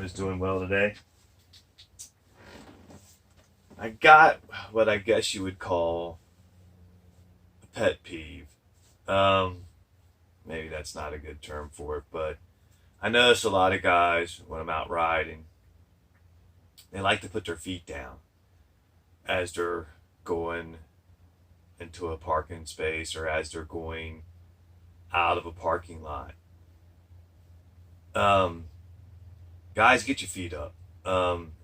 guys doing well today? I got what I guess you would call a pet peeve. Um, Maybe that's not a good term for it, but I notice a lot of guys when I'm out riding, they like to put their feet down as they're going into a parking space or as they're going out of a parking lot. Um, Guys, get your feet up.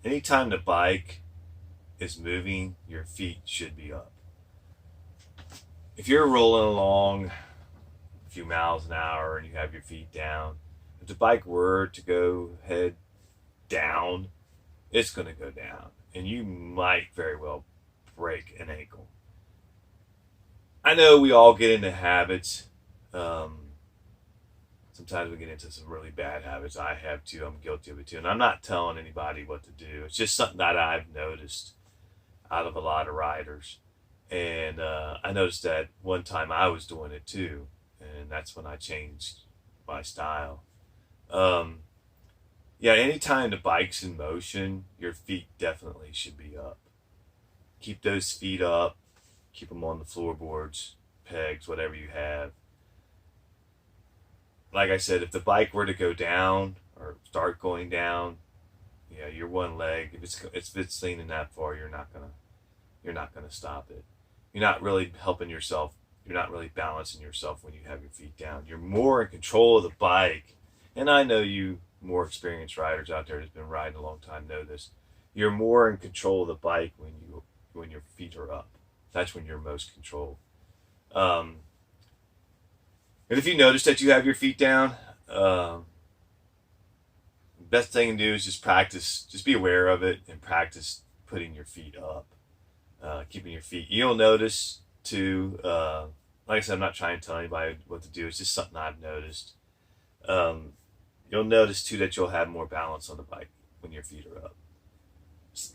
Anytime the bike is moving, your feet should be up. If you're rolling along a few miles an hour and you have your feet down, if the bike were to go head down, it's going to go down, and you might very well break an ankle. I know we all get into habits. Um, Sometimes we get into some really bad habits. I have too. I'm guilty of it too. And I'm not telling anybody what to do. It's just something that I've noticed out of a lot of riders. And I noticed that one time I was doing it too. And that's when I changed my style. Um, yeah, anytime the bike's in motion, your feet definitely should be up. Keep those feet up. Keep them on the floorboards, pegs, whatever you have. Like I said, if the bike were to go down or start going down, yeah, your one leg, if it's leaning that far, you're not gonna stop it. You're not really helping yourself. You're not really balancing yourself when you have your feet down. You're more in control of the bike, and I know you more experienced riders out there that's been riding a long time know this. You're more in control of the bike when your feet are up. That's when you're most controlled. Um, and if you notice that you have your feet down, best thing to do is just practice. Just be aware of it and practice putting your feet up, keeping your feet. You'll notice too. Like I said, I'm not trying to tell anybody what to do. It's just something I've noticed. Um, you'll notice too that you'll have more balance on the bike when your feet are up.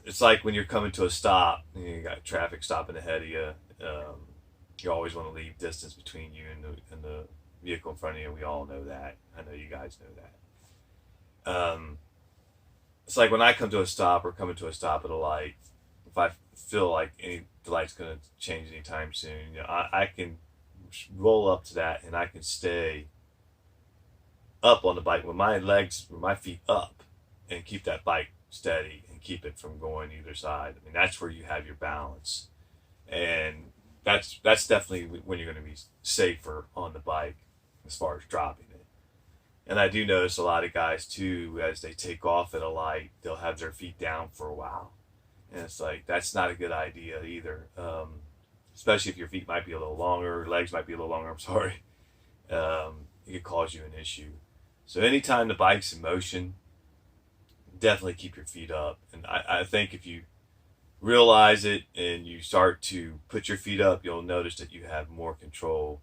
It's like when you're coming to a stop and you got traffic stopping ahead of you. You always want to leave distance between you and the vehicle in front of you. We all know that. I know you guys know that. It's like when I come to a stop or coming to a stop at a light, if I feel like the light's going to change anytime soon, I can roll up to that and I can stay up on the bike with my feet up, and keep that bike steady and keep it from going either side. I mean, that's where you have your balance, and that's definitely when you're going to be safer on the bike as far as dropping it. And I do notice a lot of guys too, as they take off at a light, they'll have their feet down for a while, and it's like that's not a good idea either. Especially if your feet might be a little longer, legs might be a little longer. I'm sorry. It could cause you an issue. So anytime the bike's in motion, definitely keep your feet up. And I think if you realize it and you start to put your feet up, you'll notice that you have more control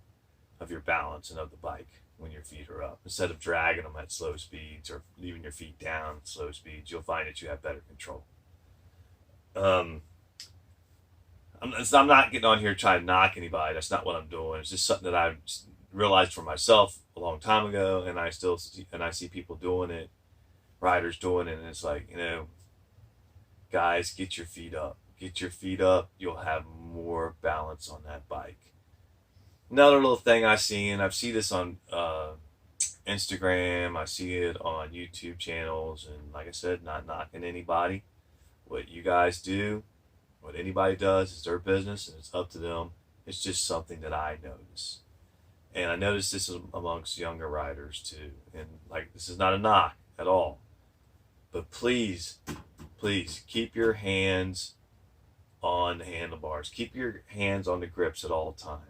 of your balance and of the bike when your feet are up. Instead of dragging them at slow speeds or leaving your feet down at slow speeds, you'll find that you have better control. Um, I'm not getting on here trying to knock anybody. That's not what I'm doing. It's just something that I've realized for myself a long time ago, and I see people doing it, riders doing it, and it's like, guys, get your feet up. Get your feet up. You'll have more balance on that bike. Another little thing I see, and I've seen this on Instagram, I see it on YouTube channels, and like I said, not knocking anybody. What you guys do, what anybody does is their business, and it's up to them. It's just something that I notice. And I notice this amongst younger riders too. And like, this is not a knock at all. But please, please keep your hands on the handlebars. Keep your hands on the grips at all times.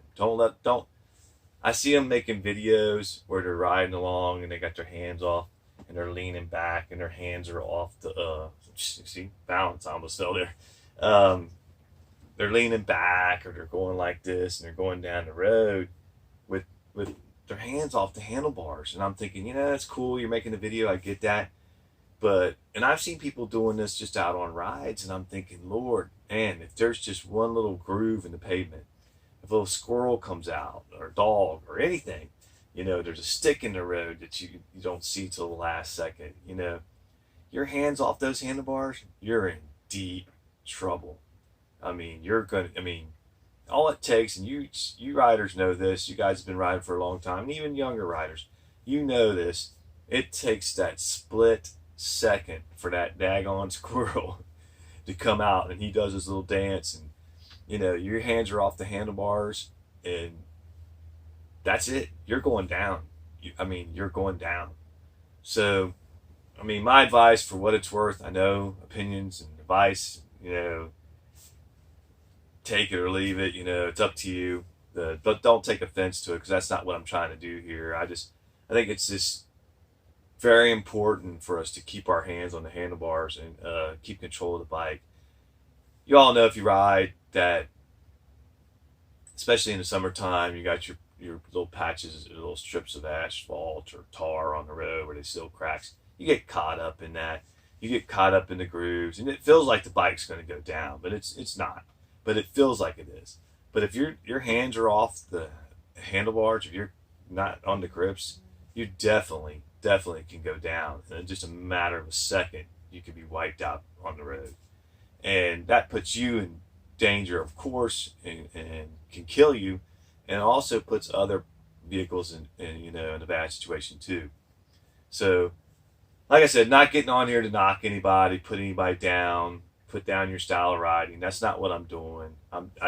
I see them making videos where they're riding along and they got their hands off and they're leaning back and their hands are off the, see, balance, I almost fell there. They're leaning back or they're going like this and they're going down the road with their hands off the handlebars. And I'm thinking, that's cool. You're making a video. I get that. And I've seen people doing this just out on rides, and I'm thinking, Lord, man, if there's just one little groove in the pavement, if a little squirrel comes out, or a dog, or anything, there's a stick in the road that you don't see till the last second, your hands off those handlebars, you're in deep trouble. I mean, all it takes, and you riders know this, you guys have been riding for a long time, and even younger riders, you know this, it takes that split second for that daggone squirrel to come out, and he does his little dance, and your hands are off the handlebars, and that's it. You're going down. You're going down. So, my advice, for what it's worth, I know opinions and advice, take it or leave it, it's up to you. But don't take offense to it, because that's not what I'm trying to do here. I think it's just very important for us to keep our hands on the handlebars and keep control of the bike. You all know, if you ride, that especially in the summertime, you got your little patches, little strips of asphalt or tar on the road where they still cracks. You get caught up in that. You get caught up in the grooves, and it feels like the bike's going to go down, but it's not. But it feels like it is. But if your hands are off the handlebars, if you're not on the grips, you definitely can go down. And in just a matter of a second, you could be wiped out on the road. And that puts you in danger, of course, and can kill you, and also puts other vehicles in a bad situation too. So, like I said, not getting on here to knock anybody, put anybody down, put down your style of riding. That's not what I'm doing.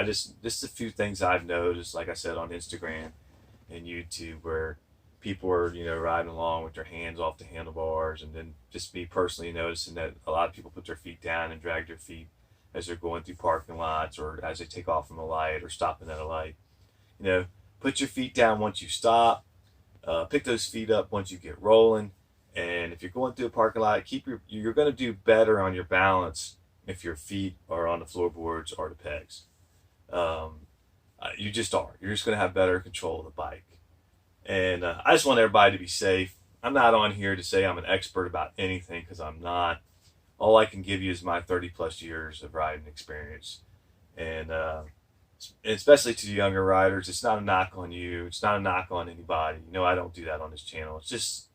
Just a few things I've noticed, like I said, on Instagram and YouTube, where people are, riding along with their hands off the handlebars, and then just me personally noticing that a lot of people put their feet down and drag their feet as they're going through parking lots, or as they take off from a light or stopping at a light. Put your feet down once you stop. Pick those feet up once you get rolling. And if you're going through a parking lot, you're going to do better on your balance if your feet are on the floorboards or the pegs. You just are. You're just going to have better control of the bike. And I just want everybody to be safe. I'm not on here to say I'm an expert about anything, because I'm not. All I can give you is my 30 plus years of riding experience. And especially to the younger riders, it's not a knock on you. It's not a knock on anybody. I don't do that on this channel. It's just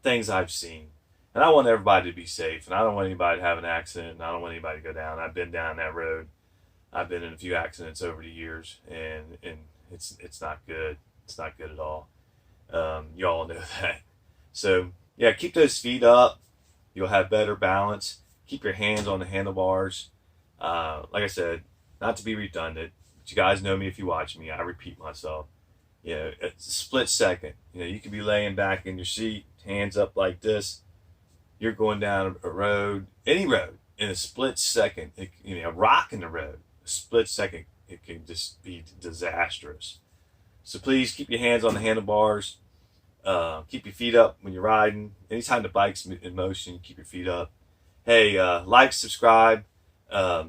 things I've seen. And I want everybody to be safe. And I don't want anybody to have an accident. And I don't want anybody to go down. I've been down that road. I've been in a few accidents over the years. And it's not good. It's not good at all. You all know that. So, yeah, keep those feet up. You'll have better balance. Keep your hands on the handlebars. Like I said, not to be redundant, but you guys know me if you watch me. I repeat myself. It's a split second. You could be laying back in your seat, hands up like this. You're going down a road, any road, in a split second. A rock in the road, a split second, it can just be disastrous. So please keep your hands on the handlebars. Keep your feet up when you're riding. Anytime the bike's in motion, keep your feet up. Hey, like, subscribe. I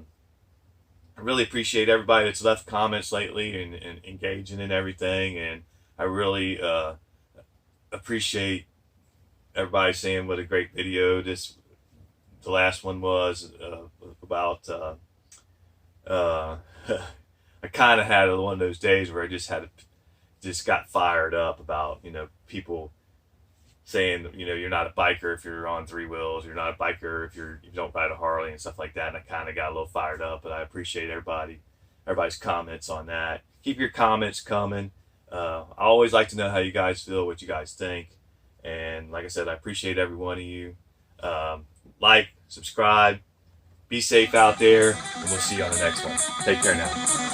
really appreciate everybody that's left comments lately and engaging in everything. And I really appreciate everybody saying what a great video the last one was about. I kind of had one of those days where I just got fired up about, people saying, you're not a biker if you're on three wheels, you're not a biker if you don't ride a Harley and stuff like that. And I kind of got a little fired up, but I appreciate everybody's comments on that. Keep your comments coming. I always like to know how you guys feel, what you guys think. And like I said, I appreciate every one of you. Like, subscribe, be safe out there, and we'll see you on the next one. Take care now.